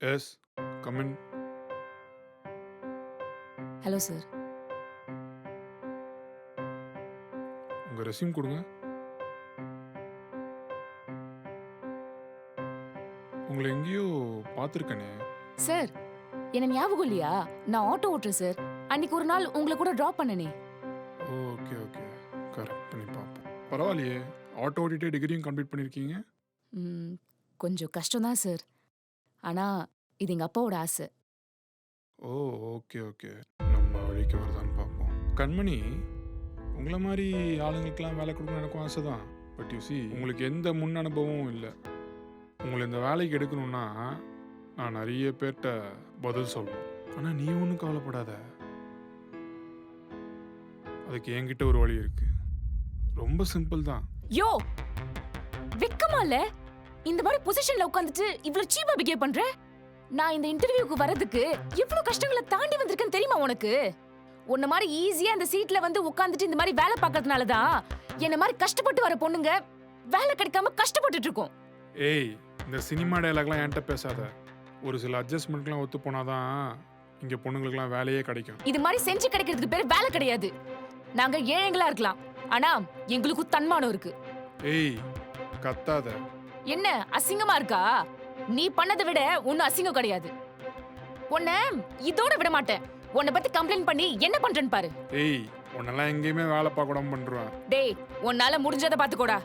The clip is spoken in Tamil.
S. Come in. Hello sir. உங்க ரெஸ்யூம் குடுங்க. உங்கள எங்கேயோ பார்த்துருக்கனே. சார், என்ன ஞாபகம் இல்லையா? நான் ஆட்டோ ஓட்டுறேன் சார். அன்னைக்கு ஒரு நாள் உங்கள கூட டிராப் பண்ணனே. Okay, okay. கரெக்ட் பண்ணி பார்ப்போம். பரவாயில்லையே! ஆட்டோ ஓட்டிட்டே டிகிரியும் கம்ப்ளீட் பண்ணியிருக்கீங்க. ம், கொஞ்சம் கஷ்டம் தான் சார். ஆனா இது எங்க அப்பாவோட ஆசை. ஓ! Okay, okay. நம்ம வழிக்கு வருதான்னு பார்ப்போம். கண்மணி, உங்கள மாரி ஆளுங்களுக்கெல்லாம் வேலை குடுக்கணும்னு எனக்கும் ஆசை தான். பட் யூ சி உங்களுக்கு எந்த முன் அனுபவமும் இல்ல. உங்கள இந்த வேலைக்கு எடுக்கணும்னா, நான் நெறைய பேர்ட்ட பதில் சொல்லணும். ஆனா நீ ஒண்ணும் கவலைப்படாத. அதுக்கு என்கிட்ட ஒரு வழி இருக்கு. ரொம்ப சிம்பிள் தான். யோ! வெக்கமா இல்ல? இந்த மாதிரி பொசிஷன்ல உட்கார்ந்துட்டு இவ்ளோ சீப்பா பிஹேவ் பண்ற? நான் இந்த இன்டர்வியூக்கு வரதுக்கு எவ்ளோ கஷ்டங்கள தாண்டி வந்திருக்கேன்னு தெரியுமா உனக்கு? உன்ன மாதிரி ஈஸியா இந்த சீட்ல வந்து உட்கார்ந்துட்டு இந்த மாதிரி வேலை பார்க்கறதுனால தான் என்ன மாதிரி கஷ்டப்பட்டு வர பொண்ணுங்க வேலை கிடைக்காம கஷ்டப்பட்டுட்டு இருக்கோம். ஏய், இந்த சினிமா டயலாக்லாம் என்ட்ட பேசாத. ஒரு சில அட்ஜஸ்ட்மெண்ட்லாம் ஒத்து போனா தான் இங்க பொண்ணுங்களுக்கெல்லாம் வேலையே கிடைக்கும். இது மாதிரி செஞ்சு கிடைக்கிறதுக்கு பேரு வேலை கிடையாது. நாங்க ஏழைங்களா இருக்கலாம். ஆனா எங்களுக்கு தன்மானம் இருக்கு. ஏய், கத்தாத. என்ன அசிங்கமா இருக்கா? நீ பண்ணதை விட ஒன்னும் அசிங்கம் கிடையாது. உன்ன இதோட விட மாட்டேன். உன்னை பத்தி கம்ப்ளைண்ட் பண்ணி என்ன பண்றேன்னு பாரு. ஏய், உன்னெல்லாம் எங்கேயுமே வேலை பார்க்க விடாம பண்ருவேன். டேய், உன்னால முடிஞ்சதை பாத்துக்கோடா.